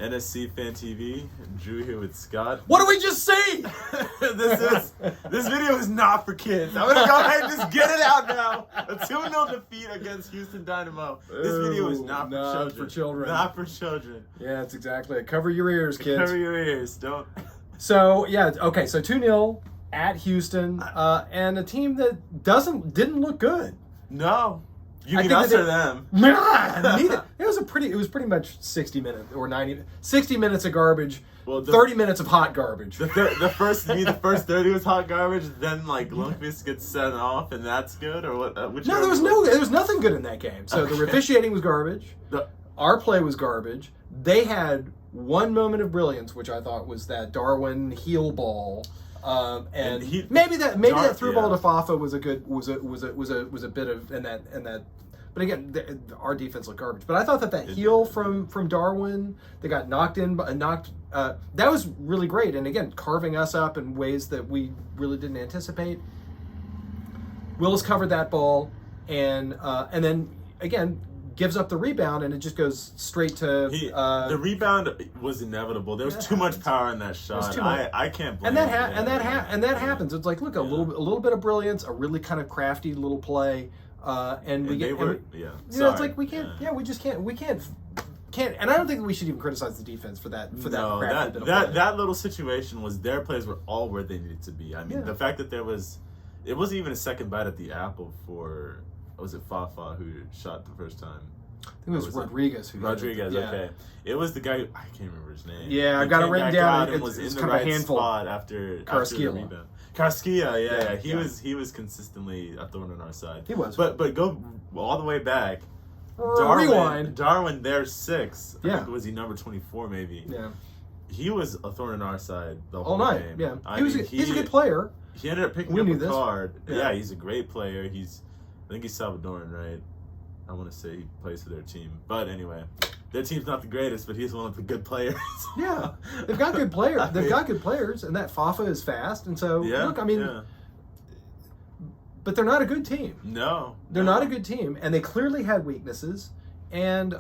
NSC Fan TV. Drew here with Scott. What did we just see? This video is not for kids. I'm gonna go ahead and just get it out now. A 2-0 defeat against Houston Dynamo. This video is not for children. Not for children. Yeah, that's exactly it. Cover your ears, kids. Cover your ears. Don't. So yeah, okay. So 2-0 at Houston, and a team that didn't look good. No. You mean us or them? Neither. It was pretty much 60 minutes or 60 minutes of garbage. Well, 30 minutes of hot garbage. The first 30 was hot garbage. Then like Lundqvist gets sent off, and that's good, or what? No, there was nothing good in that game. So the officiating was garbage. Our play was garbage. They had one moment of brilliance, which I thought was that Darwin heel ball. Maybe that through ball to Fafa was a bit of and that. But again, our defense looked garbage. But I thought that heel from Darwin that got knocked that was really great. And again, carving us up in ways that we really didn't anticipate. Willis covered that ball, and then again gives up the rebound, and it just goes straight to the rebound was inevitable. There was too much power in that shot. I can't believe and that happens. It's like, look, a little bit of brilliance, a really kind of crafty little play, it's like we can't. Yeah, we just can't. We can't. And I don't think we should even criticize the defense for that. That little situation was their plays were all where they needed to be. I mean, the fact that it wasn't even a second bite at the apple for. Was it Fafa who shot the first time? I think it was Rodriguez who Rodriguez, okay. It was the guy, I can't remember his name. Yeah, I got it written down. It was in the right spot after the rebound. Carrasquilla, He was consistently a thorn on our side. He was. But go all the way back. Rewind. Darwin, their 6. Yeah. I think, was he number 24 maybe? Yeah. He was a thorn on our side the whole all night. game. Yeah. He's a good player. He ended up picking up a card. Yeah, he's a great player. I think he's Salvadoran, right? I want to say he plays for their team. But anyway, their team's not the greatest, but he's one of the good players. Yeah, they've got good players. They've got good players, and that Fafa is fast. And so, look, I mean, but they're not a good team. No. They're not a good team, and they clearly had weaknesses, and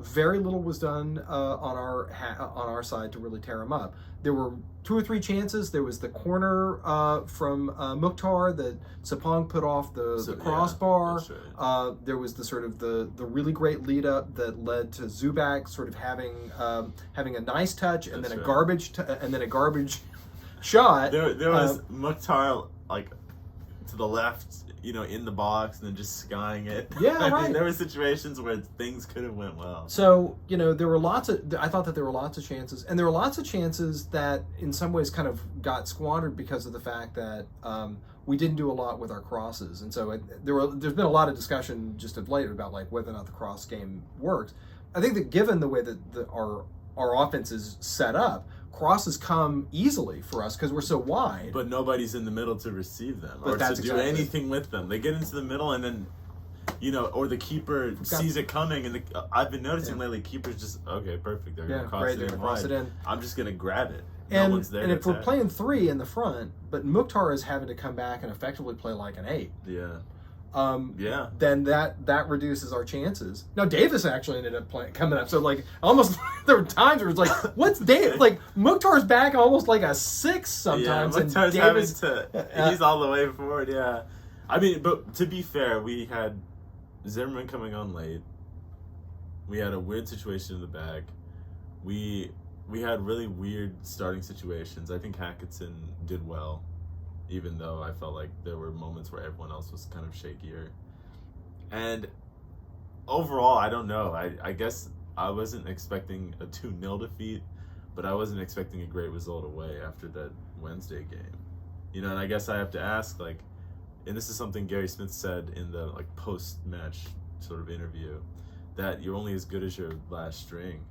very little was done on our side to really tear them up. There were 2 or 3 chances. There was the corner from Mukhtar that Sapong put off the crossbar. Yeah, right. There was the sort of the really great lead up that led to Zubac sort of having a nice touch and then a garbage shot. There was Mukhtar like to the left, in the box and then just skying it. Yeah, I right. mean, there were situations where things could have went well. So, there were I thought that there were lots of chances. And there were lots of chances that in some ways kind of got squandered because of the fact that we didn't do a lot with our crosses. And so there's been a lot of discussion just of late about like whether or not the cross game works. I think that given the way that our offense is set up, crosses come easily for us because we're so wide. But nobody's in the middle to receive them or to do anything with them. They get into the middle and then, or the keeper sees it coming. And I've been noticing lately, keepers just, okay, perfect. They're going to cross it in. I'm just going to grab it. And, no one's there and if we're playing 3 in the front, but Mukhtar is having to come back and effectively play like an 8. Yeah. Then that reduces our chances. Now Davis actually ended up coming up, so like almost there were times where it's like, what's Davis? Like Mukhtar's back almost like a 6 sometimes. Yeah, Mukhtar's he's all the way forward. Yeah, I mean, but to be fair, we had Zimmerman coming on late. We had a weird situation in the back. We had really weird starting situations. I think Hackinson did well, even though I felt like there were moments where everyone else was kind of shakier. And overall, I don't know. I guess I wasn't expecting a 2-0 defeat, but I wasn't expecting a great result away after that Wednesday game. And I guess I have to ask, like, and this is something Gary Smith said in the like post-match sort of interview, that you're only as good as your last string.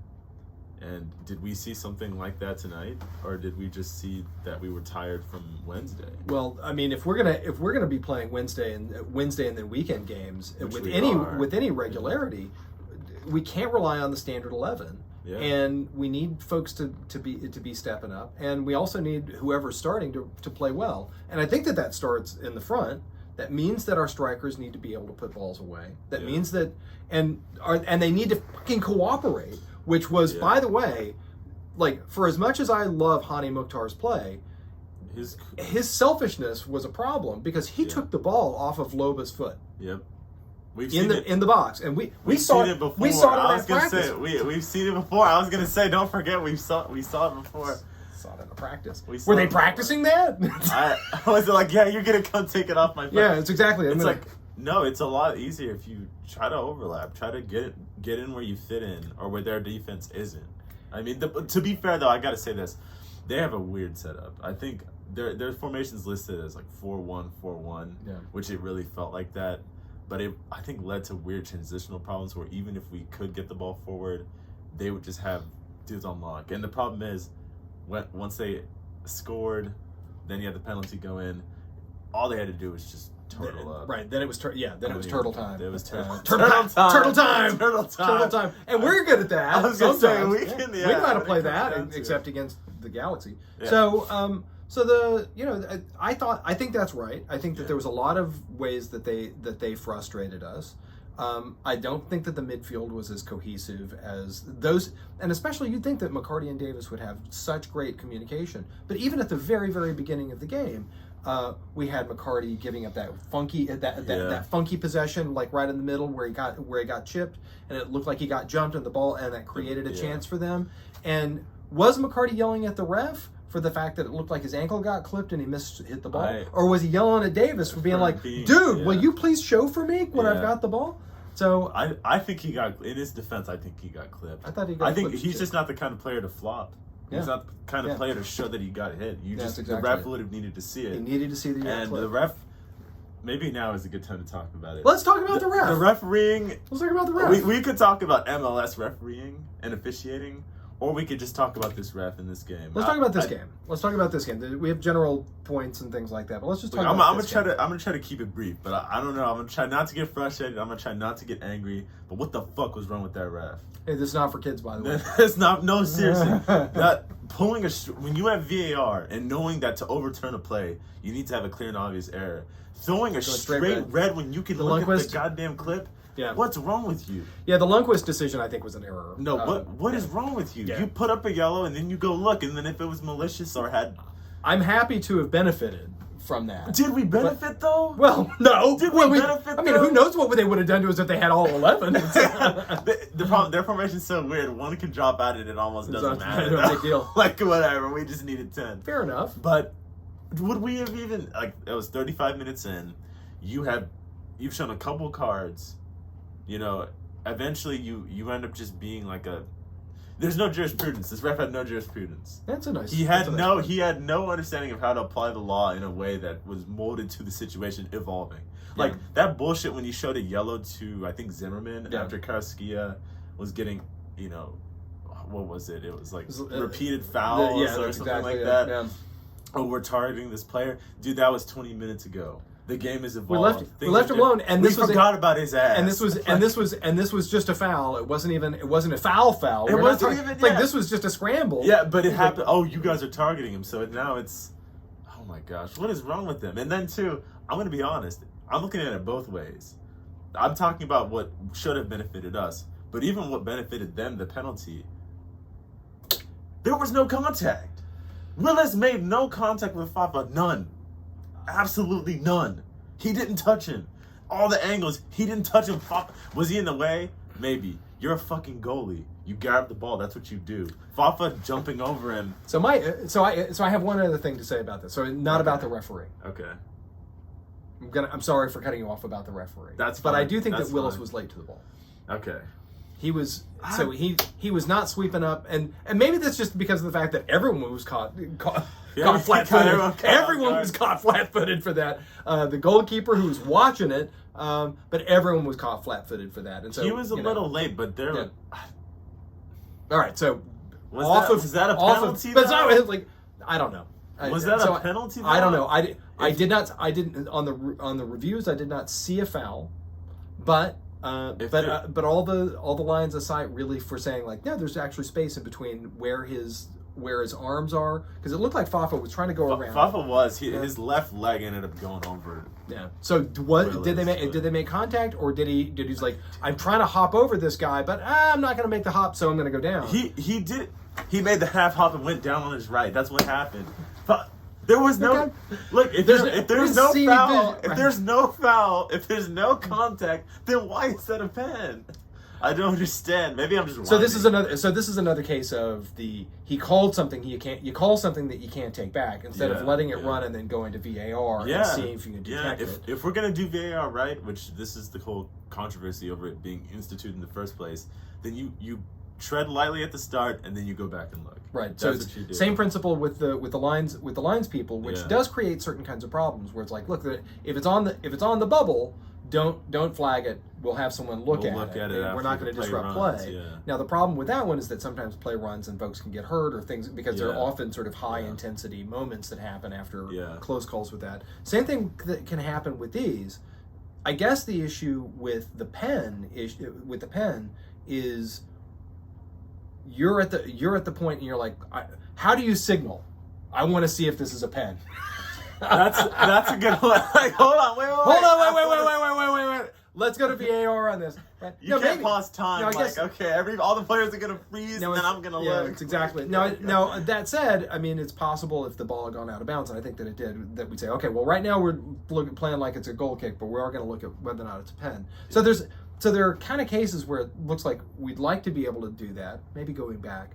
And did we see something like that tonight, or did we just see that we were tired from Wednesday? Well, I mean, if we're gonna be playing Wednesday and then weekend games with any regularity, we can't rely on the standard 11. Yeah. And we need folks to be stepping up, and we also need whoever's starting to play well. And I think that starts in the front. That means that our strikers need to be able to put balls away. That means that and they need to fucking cooperate. Which was, by the way, like, for as much as I love Hani Mukhtar's play, his selfishness was a problem because he took the ball off of Loba's foot. Yep. In the box, and we saw it before. We saw it in practice. We've seen it before. I was gonna say, don't forget, we saw it before. Saw it in the practice. Were they practicing that? I was like, yeah, you're gonna come take it off my foot. Yeah, it's exactly. It's like, no, it's a lot easier if you try to overlap, try to get in where you fit in or where their defense isn't. I mean, to be fair though, I gotta say this: they have a weird setup. I think their formation's listed as like 4-1-4-1, which it really felt like that. But it, I think, led to weird transitional problems where even if we could get the ball forward, they would just have dudes on lock. And the problem is, once they scored, then you had the penalty go in. All they had to do was just turtle up. Right. Then it was turtle time. It was turtle time. And we're good at that. I was gonna say we know how to play that, except against the Galaxy. Yeah. So I think that's right. I think that there was a lot of ways that they frustrated us. I don't think that the midfield was as cohesive as those, and especially you'd think that McCarty and Davis would have such great communication. But even at the very, very beginning of the game, we had McCarty giving up that funky possession, like right in the middle where he got chipped, and it looked like he got jumped in the ball, and that created a chance for them. And was McCarty yelling at the ref for the fact that it looked like his ankle got clipped and he hit the ball? Or was he yelling at Davis for being like, dude, will you please show for me when I've got the ball? So I think he got, in his defense, I think he got clipped. I think he's just not the kind of player to flop. He's not the kind of player to show that he got hit. The ref would have needed to see it. He needed to see the and clip. The ref, maybe now is a good time to talk about it. Let's talk about the ref. The refereeing. Let's talk about the ref. We could talk about MLS refereeing and officiating. Or we could just talk about this ref in this game. Let's talk about this game. Let's talk about this game. We have general points and things like that, but let's just talk about this game. I'm gonna try to keep it brief, but I don't know. I'm gonna try not to get frustrated. I'm gonna try not to get angry. But what the fuck was wrong with that ref? Hey, this is not for kids, by the way. It's not. No, seriously. That pulling when you have VAR and knowing that to overturn a play, you need to have a clear and obvious error. Throwing a straight red when you can look at the goddamn clip. Yeah. What's wrong with you? Yeah, the Lundqvist decision, I think, was an error. No, what is wrong with you? Yeah. You put up a yellow and then you go look, and then if it was malicious or had... I'm happy to have benefited from that. Did we benefit, though? Well, no. Did we benefit, I mean, who knows what they would have done to us if they had all 11. Their formation's so weird. One can drop out and it almost doesn't matter. No big deal. Like, whatever. We just needed 10. Fair enough. But would we have even... Like, it was 35 minutes in. You've shown a couple cards... You know, eventually you end up just being like there's no jurisprudence. This ref had no jurisprudence. That's a nice. He had no understanding of how to apply the law in a way that was molded to the situation evolving. Like that bullshit when he showed a yellow to I think Zimmerman after Karaskia was getting, you know, what was it? It was like repeated fouls or something like that. Yeah. Oh, we're targeting this player, dude. That was 20 minutes ago. The game is evolved. We left him alone, and we forgot about his ass. And this was just a foul. It wasn't a foul. It wasn't even like this was just a scramble. Yeah, but it happened. Oh, you guys are targeting him, so now it's. Oh my gosh, what is wrong with them? And then too, I'm gonna be honest. I'm looking at it both ways. I'm talking about what should have benefited us, but even what benefited them, the penalty. There was no contact. Willis made no contact with Fafa. None. Absolutely none. He didn't touch him. All the angles, he didn't touch him. Was he in the way? Maybe. You're a fucking goalie. You grab the ball. That's what you do. Fafa jumping over him. So I have one other thing to say about this. So not about the referee. Okay. I'm sorry for cutting you off about the referee. That's fine. But I do think that Willis was late to the ball. Okay. He was he was not sweeping up, and maybe that's just because of the fact that everyone was caught flat-footed. Everyone was caught flat-footed for that. The goalkeeper who was watching it, but everyone was caught flat-footed for that. And so he was a little late, but there. Yeah. All right, so is that a penalty? But it's not like I don't know. Was that a penalty? I don't know. I didn't on the reviews. I did not see a foul, but. But all the lines aside really for saying like there's actually space in between where his arms are, because it looked like Fafa was trying to go around. Fafa was his left leg ended up going over. Yeah. So did they make contact, or did he's like, I'm trying to hop over this guy, but I'm not going to make the hop, so I'm going to go down. He did. He made the half hop and went down on his right. That's what happened. But there was no Okay. look. If there's no foul, if there's no contact, then why is that a pen? I don't understand. Maybe I'm just. So this is another case of he called something you call something that you can't take back instead of letting it run and then going to VAR and seeing if you can detect it. If we're gonna do VAR right, which this is the whole controversy over it being instituted in the first place, then you tread lightly at the start and then you go back and look. Right. That's so what it's you do. Same principle with the lines people, which does create certain kinds of problems where it's like, look, if it's on the bubble, don't flag it. We'll have someone look at it. We're not going to disrupt play. Yeah. Now the problem with that one is that sometimes play runs and folks can get hurt or things because they're often sort of high intensity moments that happen after close calls with that. Same thing that can happen with these. I guess the issue with the pen is you're at the point and you're like, how do you signal? I want to see if this is a pen. That's a good one. Like, hold on, wait. Let's go to VAR on this. You can't pause time. All the players are gonna freeze, and then I'm gonna look. Yeah, it's exactly. Now that said, I mean, it's possible if the ball had gone out of bounds, and I think that it did, that we'd say, okay, well, right now we're playing like it's a goal kick, but we are going to look at whether or not it's a pen. So there are kind of cases where it looks like we'd like to be able to do that, maybe going back.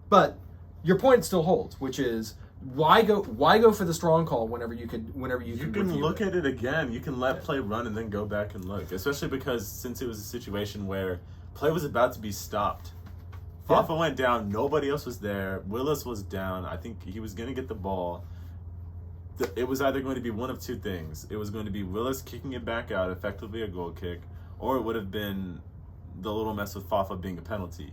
But your point still holds, which is why go for the strong call whenever you can look at it again. You can let play run and then go back and look, especially because since it was a situation where play was about to be stopped. Fafa went down, nobody else was there, Willis was down, I think he was going to get the ball. It was either going to be one of two things. It was going to be Willis kicking it back out, effectively a goal kick, or it would have been the little mess with Fafa being a penalty.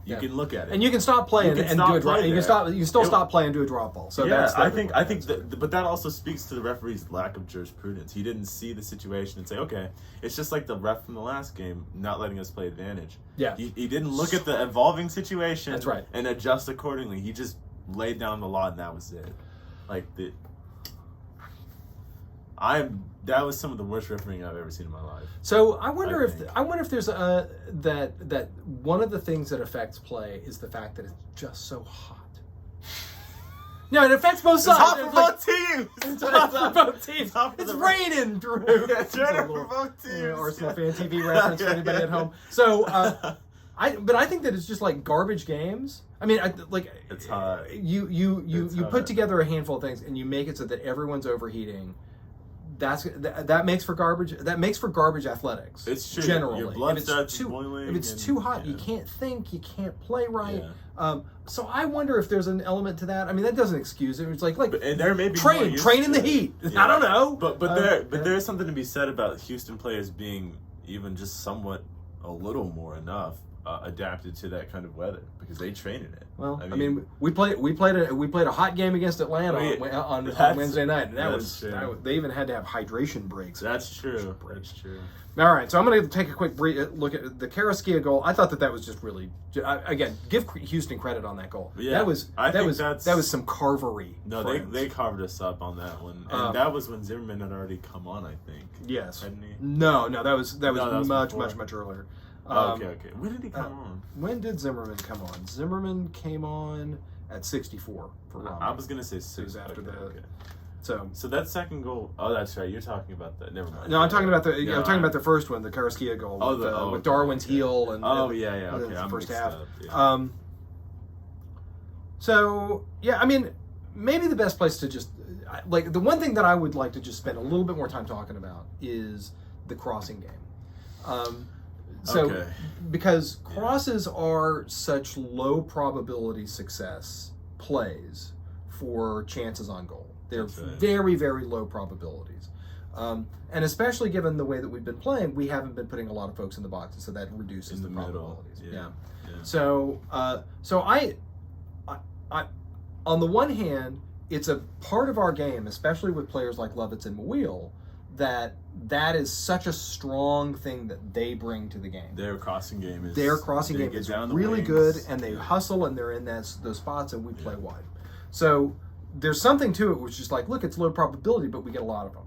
You can look at it, and you can stop playing and do a drop. You can still stop playing and do a drop ball. So I think but that also speaks to the referee's lack of jurisprudence. He didn't see the situation and say, okay, it's just like the ref from the last game not letting us play advantage. Yeah, he didn't look at the evolving situation. That's right. And adjust accordingly. He just laid down the law and that was it. That was some of the worst refereeing I've ever seen in my life. So I wonder if there's that one of the things that affects play is the fact that it's just so hot. No, it affects both sides. It's hot for both teams. It's hot for both teams. It's raining, Drew. It's raining for both teams. Arsenal Fan TV reference for anybody at home. So, I think that it's just like garbage games. I mean, it's hot. You put together a handful of things and you make it so that everyone's overheating. That makes for garbage. That makes for garbage athletics. It's true. Generally, your blood starts boiling. If it's too hot, you can't think. You can't play right. Yeah. So I wonder if there's an element to that. I mean, that doesn't excuse it. It's like and there may be train in the heat. Yeah. I don't know. But there is something to be said about Houston players being even just somewhat a little more enough adapted to that kind of weather because they train in it. Well, I mean we played a hot game against Atlanta on Wednesday night, and they even had to have hydration breaks. That's true. That's true. All right, so I'm going to take a quick look at the Carrasquilla goal. I thought that was just really, again, give Houston credit on that goal. Yeah, that was some carvery. No, they carved us up on that one, and that was when Zimmerman had already come on, I think. Yes. Hadn't he? No, that was much earlier. Okay. When did he come on? When did Zimmerman come on? Zimmerman came on at 64 for Romney. I was going to say 6. It was after that. Okay. So that second goal. Oh, that's right. You're talking about that. Never mind. No, I'm talking about the first one, the Carrasquilla goal with Darwin's heel and. Okay. The first half. Yeah. So yeah, I mean, maybe the best place to just the one thing that I would like to just spend a little bit more time talking about is the crossing game. Because crosses are such low probability success plays for chances on goal. They're very, very low probabilities. And especially given the way that we've been playing, we haven't been putting a lot of folks in the boxes, so that reduces the probabilities. Yeah. So I on the one hand, it's a part of our game, especially with players like Lovitz and Mawil, that is such a strong thing that they bring to the game. Their crossing game is really good, and they hustle and they're in those spots, and we play wide. So there's something to it which is like, look, it's low probability, but we get a lot of them.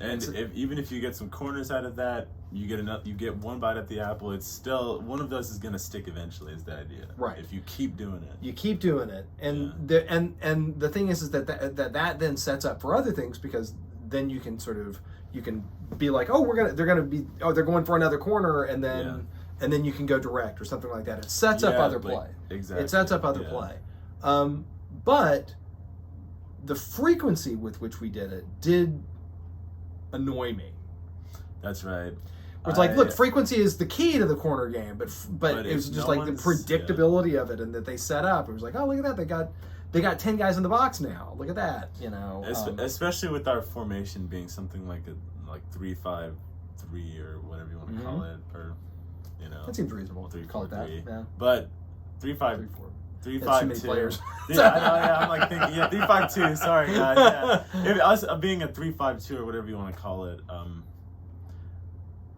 And even if you get some corners out of that, you get one bite at the apple. It's still one of those is going to stick eventually. Is the idea, right? If you keep doing it, you keep doing it, and the thing is that then sets up for other things, because then you can be like, oh, they're going for another corner, and then you can go direct or something like that. It sets up other play. Exactly. It sets up other play. But the frequency with which we did it did annoy me. That's right. It's like, look, frequency is the key to the corner game, but it was just like the predictability of it, and that they set up. It was like, oh, look at that, they got 10 guys in the box now. Look at that, especially with our formation being something like 3-5-3 or whatever you want to call it, or that seems reasonable. 3-4-3. Yeah. But 3-5. 3-5-2. Too many players. I'm like thinking, 3-5-2. Sorry, guys. Yeah. Us being a 3-5-2 or whatever you want to call it,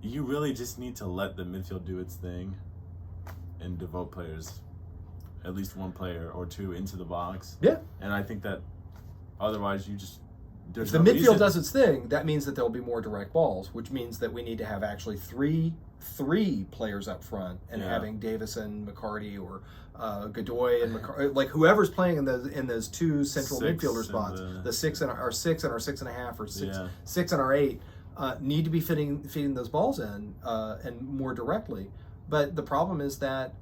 you really just need to let the midfield do its thing and devote players, at least one player or two, into the box. Yeah. And I think that otherwise you just... If the midfield does its thing, that means that there'll be more direct balls, which means that we need to have actually three players up front, and having Davison, McCarty, or Godoy and McCarty, like whoever's playing in those two central midfielder spots, the 6 and our 6.5 or 6 and our 8, need to be feeding those balls in and more directly. But the problem is that,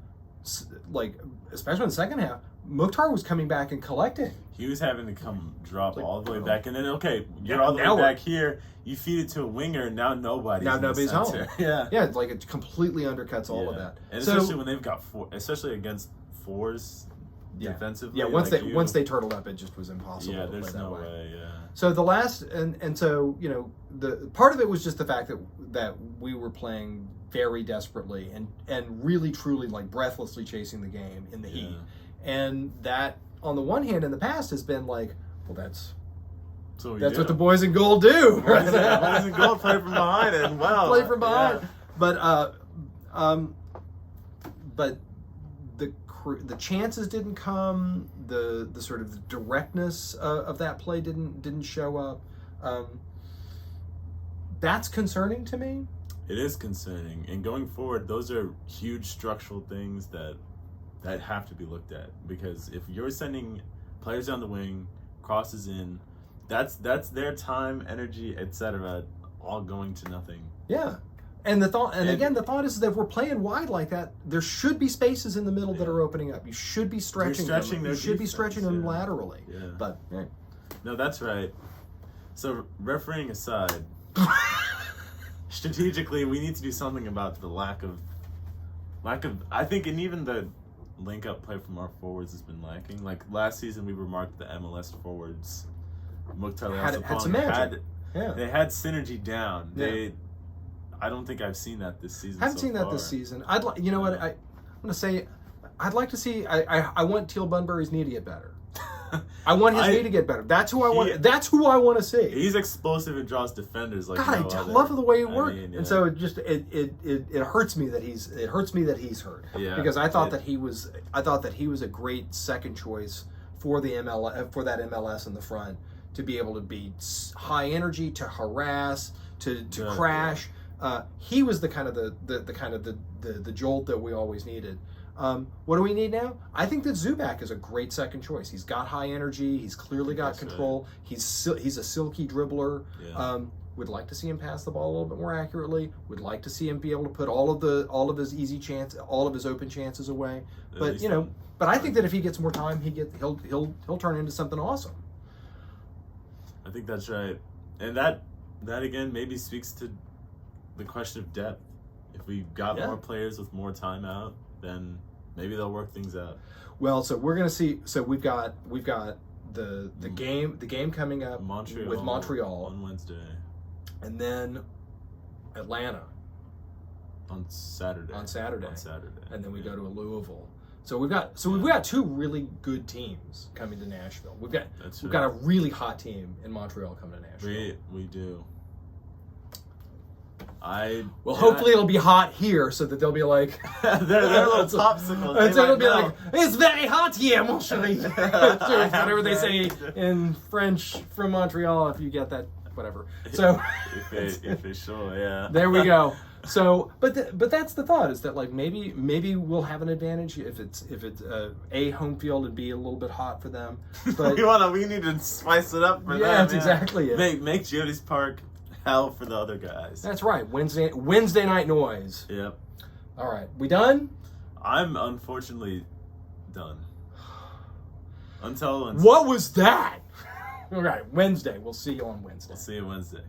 like, especially in the second half, Mukhtar was coming back and collecting. He was having to come drop all the way back, and then you're all the way back here. You feed it to a winger, and now nobody's home. Yeah, like it completely undercuts all of that. And especially when they've got especially against fours defensively. Yeah, once they turtled up, it just was impossible. Yeah, to there's play no that way. Yeah. So the last and so the part of it was just the fact that we were playing very desperately and really truly like breathlessly chasing the game in the heat, and that on the one hand in the past has been like, well, that's what the boys in goal do. Boys in goal play from behind and play from behind. Yeah. But the chances didn't come. The sort of the directness of that play didn't show up. That's concerning to me. It is concerning, and going forward, those are huge structural things that have to be looked at, because if you're sending players down the wing, crosses in, that's their time, energy, etc., all going to nothing. Yeah. And the thought is that if we're playing wide like that, there should be spaces in the middle that are opening up. You should be stretching them. You should be stretching them laterally. Yeah. But no, that's right. So refereeing aside, strategically, we need to do something about the lack of. I think, and even the link-up play from our forwards has been lacking. Like last season, we remarked the MLS forwards. Mukhtar had some magic. They had synergy down. Yeah. I don't think I've seen that this season. I haven't seen that this season. I'm going to say, I'd like to see. I want Teal Bunbury's knee to get better. I want his knee to get better. That's who I want. That's who I want to see. He's explosive and draws defenders like. God, I love the way he worked. And so it just it hurts me that he's hurt. Yeah. Because I thought that he was a great second choice for the for that MLS in the front, to be able to be high energy, to harass, to crash. He was the kind of the jolt that we always needed. What do we need now? I think that Zubak is a great second choice. He's got high energy. He's clearly got control. Right. He's a silky dribbler. Yeah. Would like to see him pass the ball a little bit more accurately. Would like to see him be able to put all of his open chances away. But but I think that if he gets more time, he'll turn into something awesome. I think that's right, and that again maybe speaks to the question of depth. If we got more players with more time out, then maybe they'll work things out. Well, so we're gonna see. So we've got the game coming up with Montreal on Wednesday, and then Atlanta on Saturday, and then we go to Louisville. So we've got two really good teams coming to Nashville. We've got a really hot team in Montreal coming to Nashville. We do. Hopefully it'll be hot here, so that they'll be like they're little popsicles. And so they'll be like, "It's very hot here, mon chéri." Whatever they say in French from Montreal, if you get that whatever. So sure, yeah. there we go. So, but that's the thought, is that like maybe we'll have an advantage if it's A, home field, and B, a little bit hot for them. But we need to spice it up for them. That's exactly it. Make Jody's Park hell for the other guys. That's right. Wednesday night noise. Yep. All right, we done? I'm unfortunately done. Until Wednesday. What was that? All right, Wednesday. We'll see you on Wednesday. We'll see you Wednesday.